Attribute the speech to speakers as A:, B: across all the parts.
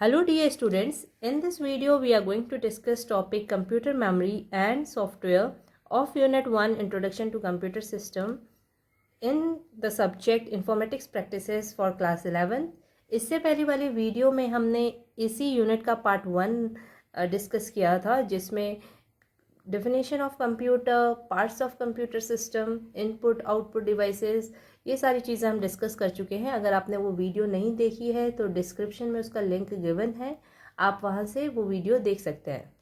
A: Hello dear students, in this video we are going to discuss topic computer memory and software of Unit 1 Introduction to Computer System in the subject Informatics Practices for Class 11. इससे पहले वाले video में हमने इसी unit का part 1 discuss किया था जिसमें definition of computer, parts of computer system, input output devices, ये सारी चीज़ें हम डिस्कस कर चुके हैं। अगर आपने वो वीडियो नहीं देखी है तो डिस्क्रिप्शन में उसका लिंक गिवन है, आप वहाँ से वो वीडियो देख सकते हैं।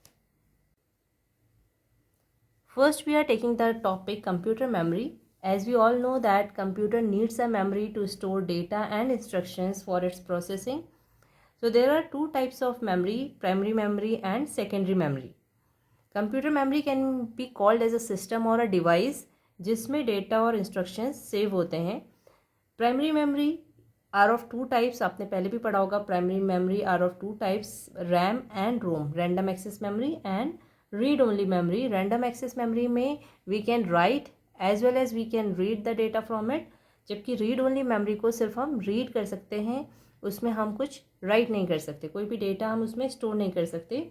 A: First we are taking the topic computer memory. As we all know that computer needs a memory to store data and instructions for its processing. So there are two types of memory, primary memory and secondary memory. Computer memory can be called as a system और a device जिसमें data और instructions save होते हैं. Primary memory are of two types, आपने पहले भी पढ़ा होगा. Primary memory are of two types, RAM and ROM, random access memory and read only memory. Random access memory में we can write as well as we can read the data from it, जबकि read only memory को सिर्फ हम read कर सकते हैं, उसमें हम कुछ राइट नहीं कर सकते, कोई भी डेटा हम उसमें स्टोर नहीं कर सकते.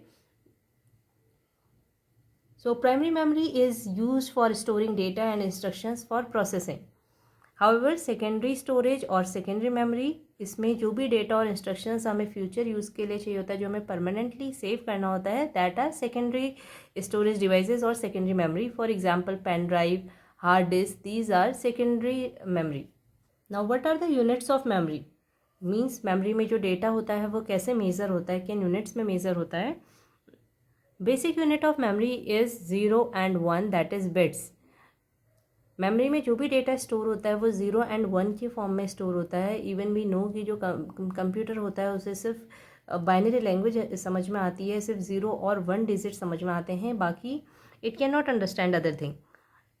A: So primary memory is used for storing data and instructions for processing. However, secondary storage और secondary memory, इसमें जो भी डेटा और इंस्ट्रक्शंस हमें फ्यूचर यूज़ के लिए चाहिए होता है, जो हमें परमानेंटली सेव करना होता है, that are secondary storage devices और secondary memory. For example pen drive, hard disk, these are secondary memory. Now what are the units of memory? Means memory में जो डेटा होता है वो कैसे मेज़र होता है, किन यूनिट्स में मेज़र होता है. Basic unit of memory is 0 and 1, that is bits. Memory में जो भी डेटा स्टोर होता है वो 0 and 1 की फॉर्म में स्टोर होता है. इवन वी नो कि जो कंप्यूटर होता है उसे सिर्फ बाइनरी लैंग्वेज समझ में आती है, सिर्फ 0 और 1 डिजिट समझ में आते हैं, बाकी it can not understand other thing.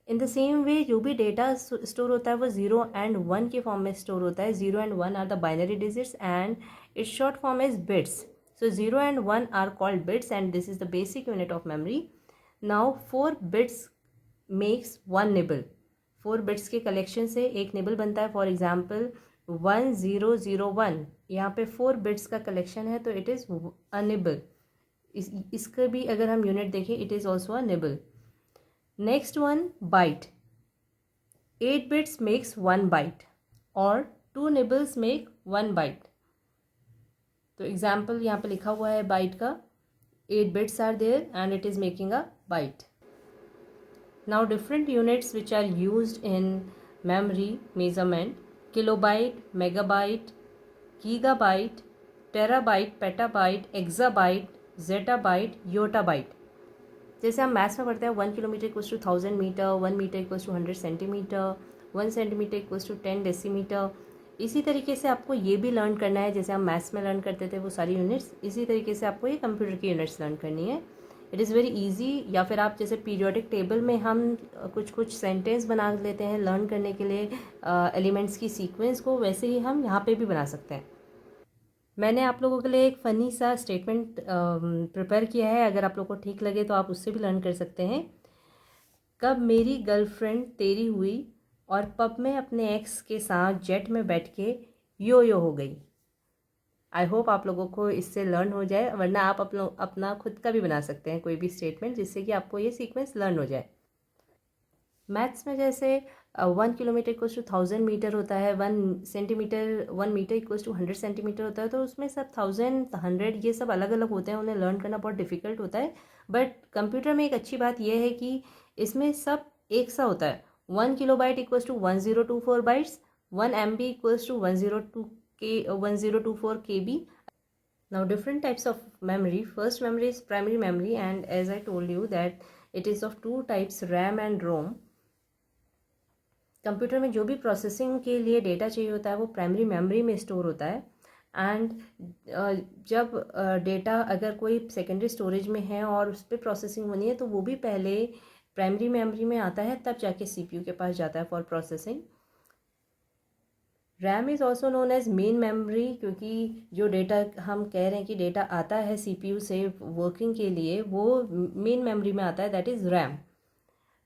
A: In the same way जो भी डेटा स्टोर होता है वो 0 and 1 की फॉर्म में स्टोर होता है. 0 and 1 are the binary digits and its short form is bits. So 0 and 1 are called bits and this is the basic unit of memory. Now 4 bits makes 1 nibble. 4 bits के collection से एक nibble बनता है. For example 1001, यहाँ पे 4 bits का collection है तो इट इज़ अ निबल. इसका भी अगर हम यूनिट देखें it is also a nibble. Next one byte. 8 bits makes 1 byte और 2 nibbles make 1 byte. तो एग्जाम्पल यहाँ पे लिखा हुआ है बाइट का. 8 bits are there and it is making a byte. Now different units which are used in memory measurement: kilobyte, megabyte, gigabyte, terabyte, petabyte, exabyte, zettabyte, yottabyte. जैसे हम maths में पढ़ते हैं 1 kilometre equals to 1000 metre, 1 metre equals to 100 centimetre, 1 centimetre equals to 10 decimetre. इसी तरीके से आपको ये भी लर्न करना है, जैसे हम मैथ्स में लर्न करते थे वो सारी यूनिट्स, इसी तरीके से आपको ये कंप्यूटर की यूनिट्स लर्न करनी है. It is very easy. या फिर आप जैसे पीरियोडिक टेबल में हम कुछ सेंटेंस बना लेते हैं लर्न करने के लिए एलिमेंट्स की सीक्वेंस को, वैसे ही हम यहाँ पे भी बना सकते हैं. मैंने आप लोगों के लिए एक फ़नी सा स्टेटमेंट प्रिपेयर किया है, अगर आप लोगों को ठीक लगे तो आप उससे भी लर्न कर सकते हैं. कब मेरी गर्लफ्रेंड तेरी हुई और पब में अपने एक्स के साथ जेट में बैठ के यो हो गई. आई होप आप लोगों को इससे लर्न हो जाए, वरना आप अपना खुद का भी बना सकते हैं कोई भी स्टेटमेंट जिससे कि आपको ये सीक्वेंस लर्न हो जाए. मैथ्स में जैसे 1 किलोमीटर इक्वल्स टू 1000 मीटर होता है, 1 मीटर इक्वल्स टू 100 सेंटीमीटर होता है, तो उसमें सब 1000, 100 ये सब अलग अलग होते हैं, उन्हें लर्न करना बहुत डिफिकल्ट होता है. बट कंप्यूटर में एक अच्छी बात यह है कि इसमें सब एक सा होता है. 1 kilobyte equals to 1024 bytes, 1 MB equals to 1024 KB. Now different types of memory. First memory is primary memory and as I told you that it is of two types, RAM and ROM. Computer में जो भी processing के लिए data चाहिए होता है वो primary memory में स्टोर होता है. एंड जब डेटा अगर कोई सेकेंडरी स्टोरेज में है और उस पर प्रोसेसिंग होनी है तो वो भी पहले प्राइमरी मेमोरी में आता है, तब जाके CPU के पास जाता है for processing. RAM is also known as main memory, क्योंकि जो डेटा हम कह रहे हैं कि डेटा आता है CPU से वर्किंग के लिए वो मेन मेमोरी में आता है, that is RAM.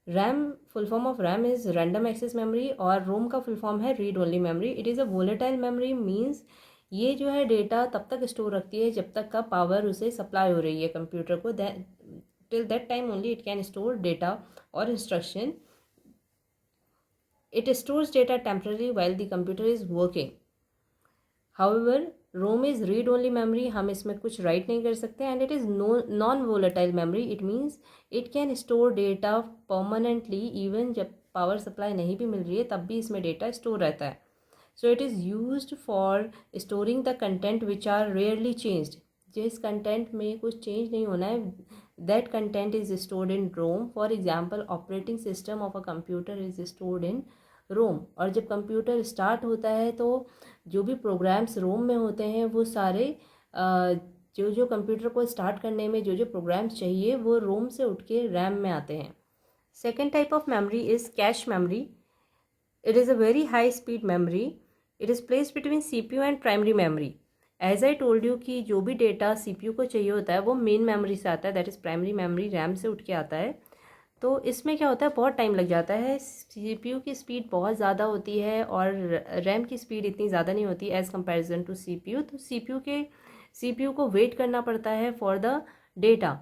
A: RAM, full form of RAM is random access memory और रोम का फुल फॉर्म है read only memory. It is a volatile memory, means ये जो है डेटा तब तक स्टोर रखती है जब तक का पावर उसे सप्लाई हो रही है कंप्यूटर को, till that time only it can store data और instruction. It stores data temporarily while the computer is working. However, ROM is read-only memory. हम इसमें कुछ write नहीं कर सकते and it is non-volatile memory. It means it can store data permanently even जब power supply नहीं भी मिल रही है तब भी इसमें data store रहता है. So it is used for storing the content which are rarely changed. जिस कंटेंट में कुछ चेंज नहीं होना है, that content is stored in ROM. For example, operating system of a computer is stored in ROM. और जब computer start होता है तो जो भी प्रोग्राम्स रोम में होते हैं वो सारे जो कंप्यूटर को स्टार्ट करने में जो प्रोग्राम्स चाहिए वो रोम से उठ के रैम में आते हैं. Second type of memory is cache memory. It is a very high speed memory. It is placed between CPU and primary memory. As I told you कि जो भी डेटा CPU को चाहिए होता है वो मेन मेमोरी से आता है, that is primary memory, RAM से उठ के आता है. तो इसमें क्या होता है, बहुत टाइम लग जाता है. CPU की स्पीड बहुत ज़्यादा होती है और रैम की स्पीड इतनी ज़्यादा नहीं होती एज़ कंपैरिजन टू CPU. तो CPU को वेट करना पड़ता है फॉर द डेटा.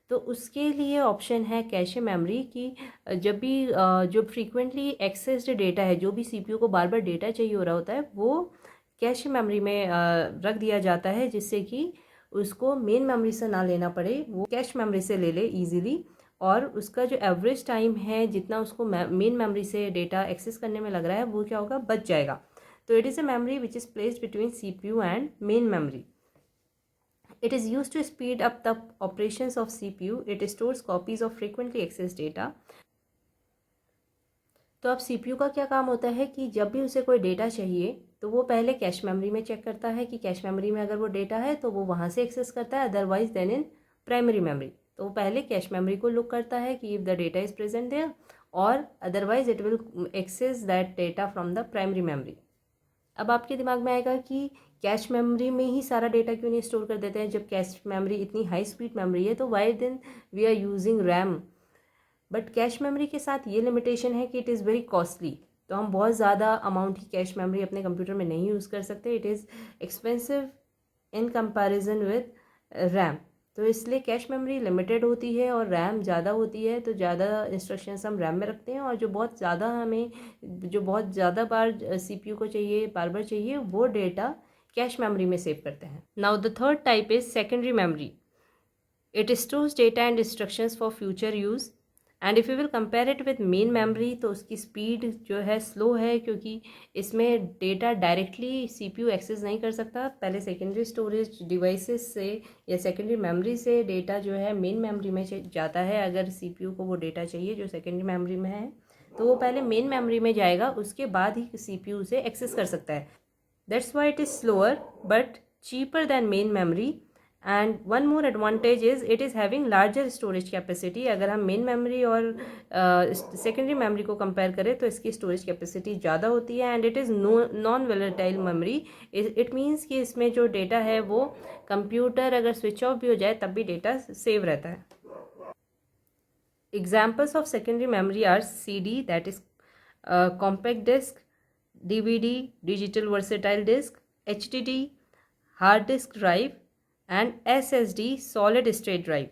A: तो उसके लिए ऑप्शन है कैशे मेमोरी की जब भी जो फ्रीक्वेंटली एक्सेस्ड डेटा है, जो भी CPU को बार बार डेटा चाहिए हो रहा होता है, वो कैशे मेमोरी में रख दिया जाता है जिससे कि उसको मेन मेमोरी से ना लेना पड़े, वो कैश मेमोरी से ले ले ईजीली. और उसका जो एवरेज टाइम है जितना उसको मेन मेमोरी से डेटा एक्सेस करने में लग रहा है वो क्या होगा, बच जाएगा. तो it is a memory which is placed between CPU and main memory. It is used to speed up the operations of CPU. It stores copies of frequently accessed data. तो अब CPU का क्या काम होता है कि जब भी उसे कोई डेटा चाहिए तो वो पहले कैश मेमोरी में चेक करता है कि कैश मेमोरी में अगर वो डेटा है तो वो वहाँ से एक्सेस करता है, otherwise then in primary memory. तो वो पहले कैश मेमोरी को लुक करता है कि if the data is present there, और otherwise it will access that data from the primary memory. अब आपके दिमाग में आएगा कि कैश मेमोरी में ही सारा डेटा क्यों नहीं स्टोर कर देते हैं, जब कैश मेमोरी इतनी हाई स्पीड मेमोरी है तो why then we are using RAM. But cache memory के साथ ये लिमिटेशन है कि इट इज़ वेरी कॉस्टली. तो हम बहुत ज़्यादा अमाउंट की कैश मेमोरी अपने कंप्यूटर में नहीं यूज़ कर सकते. It is expensive in comparison with RAM. तो इसलिए कैश मेमोरी लिमिटेड होती है और रैम ज़्यादा होती है. तो ज़्यादा इंस्ट्रक्शंस हम रैम में रखते हैं और जो बहुत ज़्यादा बार CPU को चाहिए, बार बार चाहिए, वो डेटा कैश मेमोरी में सेव करते हैं. Now the third type is secondary memory. It stores data and instructions for future use. And if you will compare it with main memory तो उसकी स्पीड जो है स्लो है, क्योंकि इसमें डेटा डायरेक्टली CPU एक्सेस नहीं कर सकता. पहले सेकेंडरी स्टोरेज डिवाइसेस से या सेकेंडरी मेमोरी से डेटा जो है मेन मेमोरी में जाता है. अगर CPU को वो डेटा चाहिए जो सेकेंडरी मेमोरी में है तो वो पहले मेन मेमोरी में जाएगा, उसके बाद ही CPU उसे एक्सेस कर सकता है. That's why it is slower but cheaper than main memory. And one more advantage is it is having larger storage capacity. अगर हम मेन मेमोरी और सेकेंडरी मेमोरी को कंपेयर करें तो इसकी स्टोरेज कैपेसिटी ज़्यादा होती है. And it is non volatile memory. It means कि इसमें जो डेटा है वो कंप्यूटर अगर स्विच ऑफ भी हो जाए तब भी डेटा सेव रहता है. Examples of secondary memory are CD, that is compact disc, DVD, digital versatile disc, HDD, hard disk drive, and SSD, solid state drive.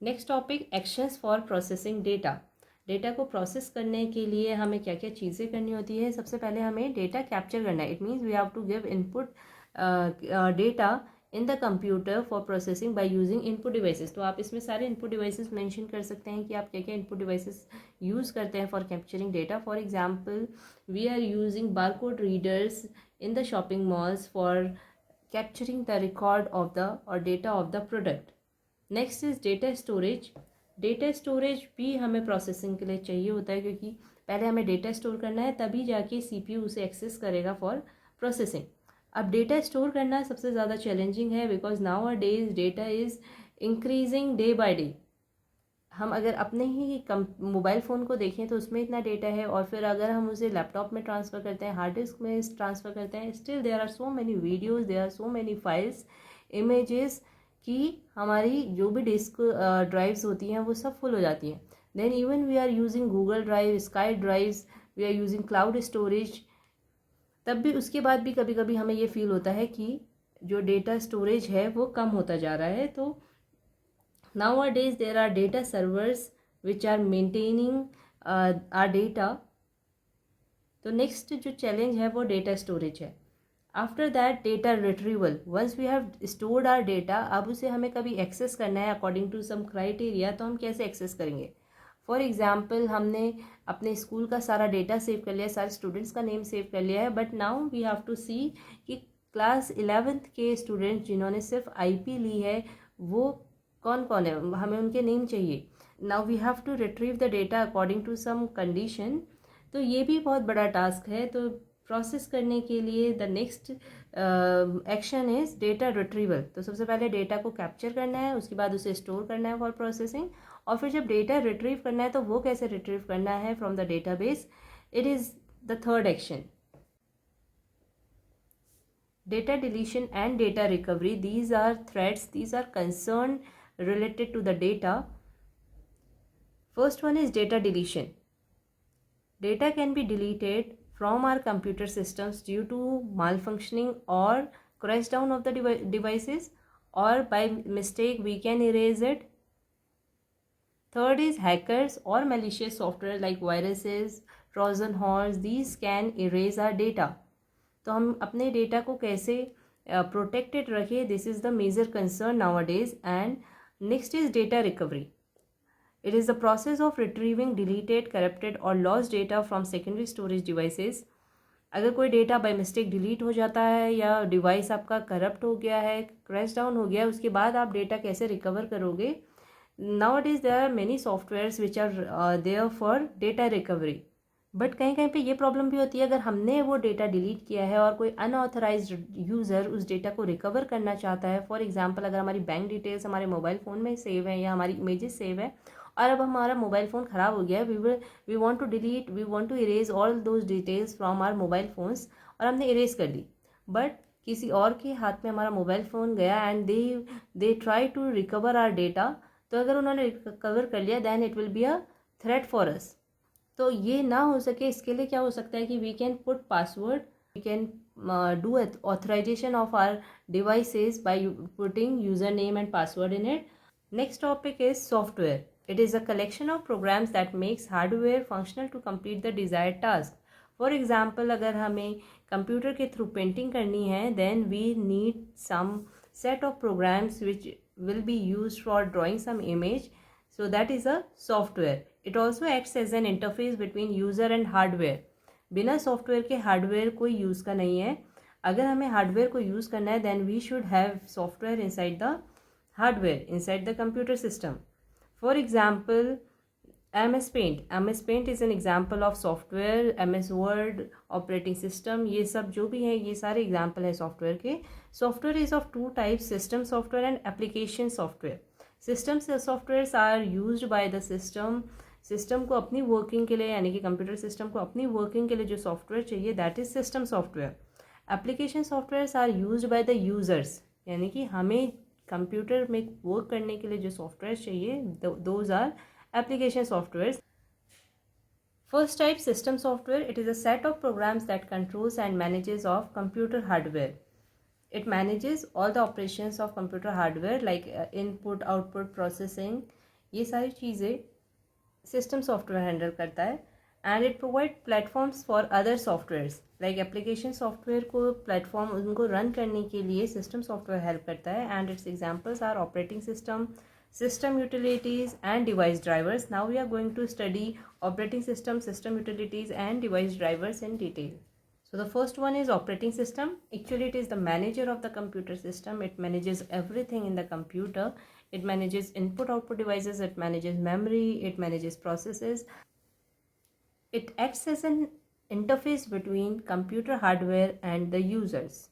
A: Next topic, actions for processing data. Data को process करने के लिए हमें क्या क्या चीज़ें करनी होती है. सबसे पहले हमें डेटा कैप्चर करना है. It means we have to give input data in the computer for processing by using input devices. तो आप इसमें सारे इनपुट डिवाइसेस मेंशन कर सकते हैं कि आप क्या क्या इनपुट डिवाइसेस यूज़ करते हैं for capturing data. For example we are using barcode readers in the shopping malls for capturing the record of the or data of the product. Next is data storage. Data storage भी हमें processing के लिए चाहिए होता है, क्योंकि पहले हमें data store करना है तभी जाके CPU उसे access करेगा for processing. अब data store करना सबसे ज़्यादा challenging है because nowadays data is increasing day by day. हम अगर अपने ही मोबाइल फ़ोन को देखें तो उसमें इतना डेटा है, और फिर अगर हम उसे लैपटॉप में ट्रांसफ़र करते हैं, हार्ड डिस्क में ट्रांसफ़र करते हैं, still there are so many videos, there are so many files, images, कि हमारी जो भी डिस्क ड्राइव्स होती हैं वो सब फुल हो जाती हैं. Then even we are using Google drive, sky drives, we are using cloud storage. तब भी उसके बाद भी कभी कभी हमें ये फील होता है कि जो डेटा स्टोरेज है वो कम होता जा रहा है। तो nowadays there are data servers which are maintaining our data। तो नेक्स्ट जो चैलेंज है वो डेटा स्टोरेज है। After that data retrieval, once we have stored our data, अब उसे हमें कभी एक्सेस करना है अकॉर्डिंग टू सम क्राइटेरिया, तो हम कैसे एक्सेस करेंगे। फॉर एग्जाम्पल हमने अपने स्कूल का सारा डेटा सेव कर लिया, सारे स्टूडेंट्स का नेम सेव कर लिया है, but now we have to see कि क्लास 11th के स्टूडेंट्स जिन्होंने सिर्फ आईपी ली है वो कौन कौन है, हमें उनके नेम चाहिए। Now we have to retrieve the data according to some condition. तो ये भी बहुत बड़ा टास्क है। तो प्रोसेस करने के लिए the next action is data retrieval. तो सबसे पहले डेटा को कैप्चर करना है, उसके बाद उसे स्टोर करना है फॉर प्रोसेसिंग, और फिर जब डेटा रिट्रीव करना है तो वो कैसे रिट्रीव करना है from the database, it is the third action. Data deletion and data recovery, these are threats, these are concern related to the data. First one is data deletion. Data can be deleted from our computer systems due to malfunctioning or crash down of the devices, or by mistake we can erase it. Third is hackers or malicious software like viruses, Trojan horse, these can erase our data. तो हम अपने data को कैसे protected रखें, this is the major concern nowadays. And next is data recovery. It is the process of retrieving deleted, corrupted और lost data from secondary storage devices. अगर कोई data by mistake delete हो जाता है या device आपका corrupt हो गया है, क्रैश डाउन हो गया है, उसके बाद आप डेटा कैसे रिकवर करोगे। Nowadays there are many softwares which are there for data recovery, but कहीं कहीं पे ये प्रॉब्लम भी होती है, अगर हमने वो डेटा डिलीट किया है और कोई अनऑथराइज्ड यूज़र उस डेटा को रिकवर करना चाहता है। फॉर एग्जांपल अगर हमारी बैंक डिटेल्स हमारे मोबाइल फ़ोन में सेव है या हमारी इमेजेस सेव है और अब हमारा मोबाइल फ़ोन ख़राब हो गया है, we want to delete, we want to erase all those details from our mobile phones, और हमने इरेज कर ली, बट किसी और के हाथ में हमारा मोबाइल फ़ोन गया and they try to recover our data. तो अगर उन्होंने रिकवर कर लिया then it will be a threat for us. तो ये ना हो सके, इसके लिए क्या हो सकता है कि we can put password, we can do authorization of our devices by putting user name and password in it. Next topic is software. It is a collection of programs that makes hardware functional to complete the desired task. For example अगर हमें computer के through painting करनी है then we need some set of programs which will be use for drawing some image, so that is a software. It also acts as an interface between user and hardware. बिना software के hardware कोई use का नहीं है। अगर हमें hardware को use करना है then we should have software inside the hardware, inside the computer system. For example MS Paint. MS Paint is an example of software. MS Word, operating system, ये सब जो भी है ये सारे एग्जाम्पल है सॉफ्टवेयर के। Software is of two types, system software and application software. System softwares are used by the system. System को अपनी वर्किंग के लिए, यानी कि कंप्यूटर सिस्टम को अपनी वर्किंग के लिए जो सॉफ्टवेयर चाहिए that is system software. Application softwares are used by the users, यानी कि हमें कंप्यूटर में वर्क करने के लिए जो सॉफ्टवेयर चाहिए those are application softwares. First type, system software. It is a set of programs that controls and manages of computer hardware. It manages all the operations of computer hardware like input, output, processing. ये सारी चीज़ें system software handle करता है and it provide platforms for other softwares like application software को platform उनको run करने के लिए system software help करता है and its examples are operating system utilities and device drivers. Now we are going to study operating system, system utilities and device drivers in detail. So the first one is operating system. Actually it is the manager of the computer system. It manages everything in the computer. It manages input output devices, it manages memory, it manages processes. It acts as an interface between computer hardware and the users.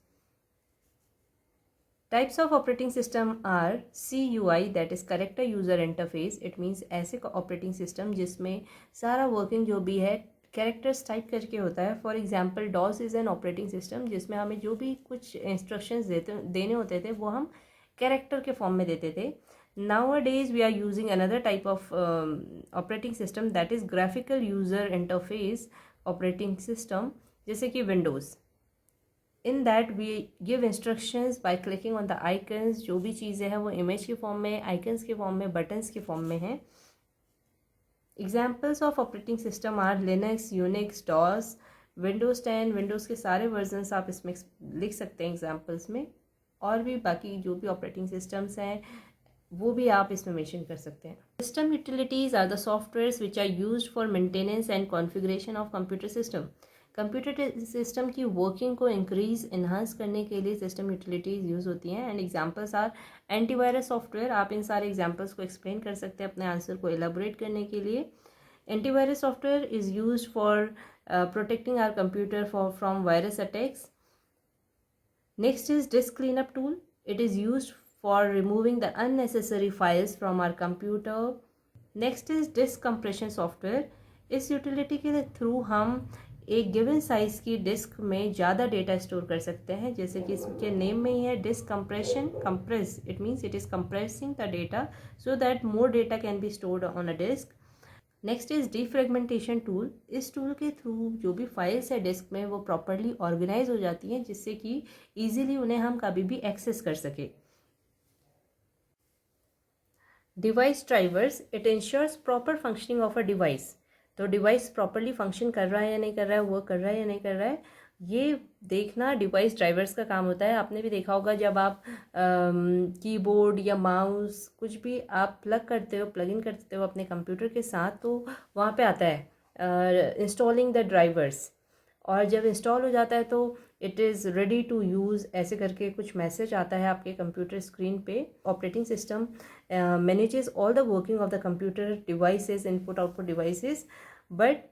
A: Types of operating system are CUI, that is character user interface. It means ऐसे operating system जिसमें सारा working जो भी है characters type करके होता है। For example DOS is an operating system जिसमें हमें जो भी कुछ इंस्ट्रक्शंस देने होते थे वो हम कैरेक्टर के फॉर्म में देते थे। Nowadays we are using another type of operating system, that is graphical user interface operating system, जैसे कि Windows. In that we give instructions by clicking on the icons. जो भी चीज़ें हैं वो इमेज के फॉर्म में, आइकन्स के फॉर्म में, बटन्स के फॉर्म में हैं. Examples of operating system are Linux, Unix, DOS, Windows 10. Windows के सारे वर्जन्स आप इसमें लिख सकते हैं एग्जाम्पल्स में. और भी बाकी जो भी ऑपरेटिंग सिस्टम्स हैं वो भी आप इसमें मेंशन कर सकते हैं. System utilities are the softwares which are used for maintenance and configuration of computer system. Computer system की वर्किंग को इंक्रीज इन्हांस करने के लिए सिस्टम यूटिलिटीज़ यूज़ होती हैं. And examples are antivirus software. आप इन सारे एग्जांपल्स को एक्सप्लेन कर सकते हैं अपने आंसर को एलाबोरेट करने के लिए. Antivirus software is used for protecting our computer from virus attacks. Next is disk cleanup tool. It is used for removing the unnecessary files from our computer. Next is disk compression software. इस utility के through हम एक given size की disc में ज़्यादा data store कर सकते हैं. जैसे कि इसके नेम में ही है disk compression. Compress it means it is compressing the data so that more data can be stored on a disk. Next is defragmentation tool. इस टूल के थ्रू जो भी फाइल्स है डिस्क में वो प्रॉपरली ऑर्गेनाइज हो जाती हैं जिससे कि ईजिली उन्हें हम कभी भी एक्सेस कर सके. Device drivers. It ensures proper functioning of a device. तो डिवाइस प्रॉपरली फंक्शन कर रहा है या नहीं कर रहा है, वर्क कर रहा है या नहीं कर रहा है, ये देखना डिवाइस ड्राइवर्स का काम होता है. आपने भी देखा होगा जब आप कीबोर्ड या माउस कुछ भी आप प्लग करते हो, प्लग इन करते हो अपने कंप्यूटर के साथ, तो वहाँ पे आता है इंस्टॉलिंग द ड्राइवर्स. और जब इंस्टॉल हो जाता है तो it is ready to use ऐसे करके कुछ मैसेज आता है आपके कंप्यूटर स्क्रीन पे. Operating system manages all the working of the computer devices, input output devices. But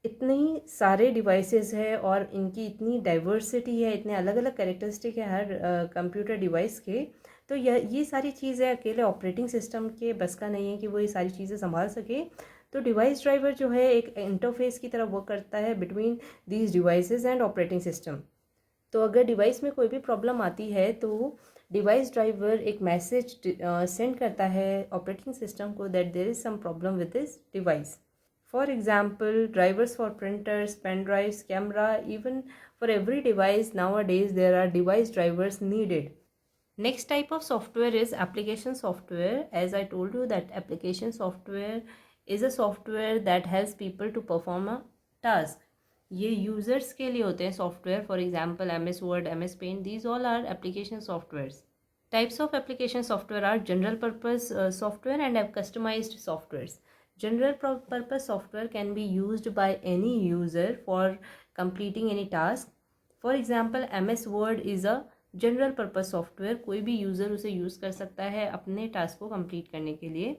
A: इतनी सारे डिवाइसेस है और इनकी इतनी डाइवर्सिटी है, इतने अलग अलग कैरेक्टरिस्टिक है हर कंप्यूटर डिवाइस के. तो ये सारी चीज़ें अकेले ऑपरेटिंग सिस्टम के बस का नहीं है कि वो ये सारी चीज़ें संभाल सके. तो डिवाइस ड्राइवर जो है एक इंटरफेस की तरह वर्क करता है between these devices and operating system. तो अगर डिवाइस में कोई भी प्रॉब्लम आती है तो डिवाइस ड्राइवर एक मैसेज सेंड करता है ऑपरेटिंग सिस्टम को that there is some problem with this device. For example, drivers for printers, pen drives, camera, even for every device nowadays there are device drivers needed. Next type of software is application software. As I told you that application software is a software that helps people to perform a task. ये users के लिए होते हैं software. For example, MS Word, MS Paint, these all are application softwares. Types of application software are general purpose software and customized softwares. General purpose software can be used by any user for completing any task. For example, MS Word is a general purpose software. कोई भी user उसे use कर सकता है अपने task को complete करने के लिए.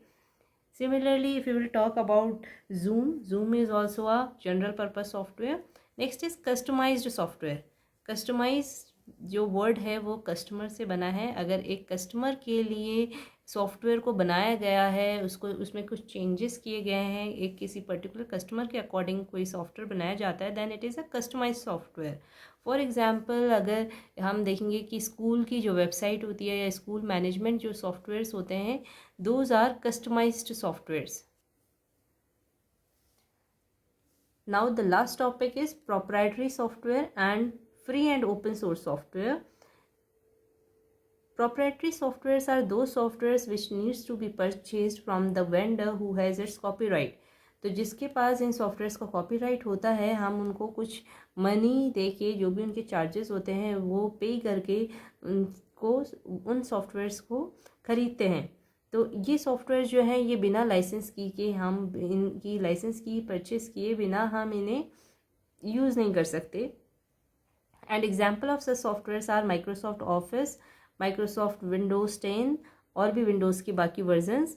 A: Similarly, if you will talk about Zoom is also a general purpose software. Next is customized software. Customized जो वर्ड है वो कस्टमर से बना है. अगर एक कस्टमर के लिए सॉफ्टवेयर को बनाया गया है, उसको उसमें कुछ चेंजेस किए गए हैं, एक किसी पर्टिकुलर कस्टमर के अकॉर्डिंग कोई सॉफ्टवेयर बनाया जाता है, then it is a customize software. For example, अगर हम देखेंगे कि स्कूल की जो वेबसाइट होती है या स्कूल मैनेजमेंट जो सॉफ्टवेयर्स होते हैं, those are customized softwares. Now the last topic is proprietary software and free and open source software. Proprietary softwares are those softwares which needs to be purchased from the vendor who has its copyright. तो जिसके पास इन softwares का copyright होता है, हम उनको कुछ money दे के, जो भी उनके चार्जेस होते हैं वो पे करके उनको उन सॉफ्टवेयर्स को ख़रीदते हैं. तो ये सॉफ्टवेयर जो है ये बिना लाइसेंस की के, हम इनकी लाइसेंस की परचेस किए बिना हम इन्हें यूज़ नहीं कर सकते. And example of such softwares are Microsoft Office, Microsoft Windows 10 और भी Windows की बाकी versions.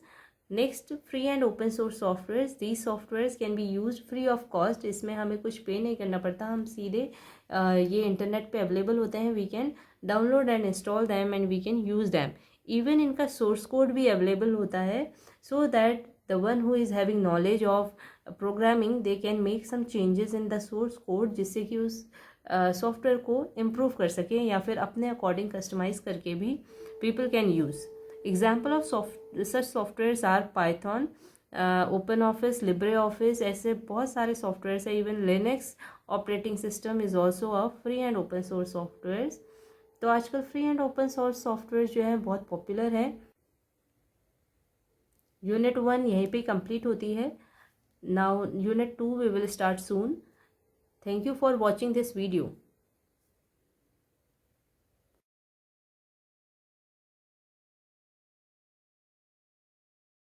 A: Next, free and open source softwares. These softwares can be used free of cost. इसमें हमें कुछ पे नहीं करना पड़ता, हम सीधे ये इंटरनेट पे अवेलेबल होते हैं. We can download and install them and we can use them. Even इनका source code भी अवेलेबल होता है, so that the one who is having knowledge of programming they can make some changes in the source code जिससे कि उस software को improve कर सकें या फिर अपने अकॉर्डिंग कस्टमाइज़ करके भी people can use. Example of such softwares are Python, open office, Libre office, ऐसे बहुत सारे सॉफ्टवेयर्स है। Even Linux operating system is also a free and open source softwares. तो आजकल free and open source software जो है बहुत popular है। यूनिट 1 यहीं पे कंप्लीट होती है। Now unit 2 we will start soon. Thank you for watching this video.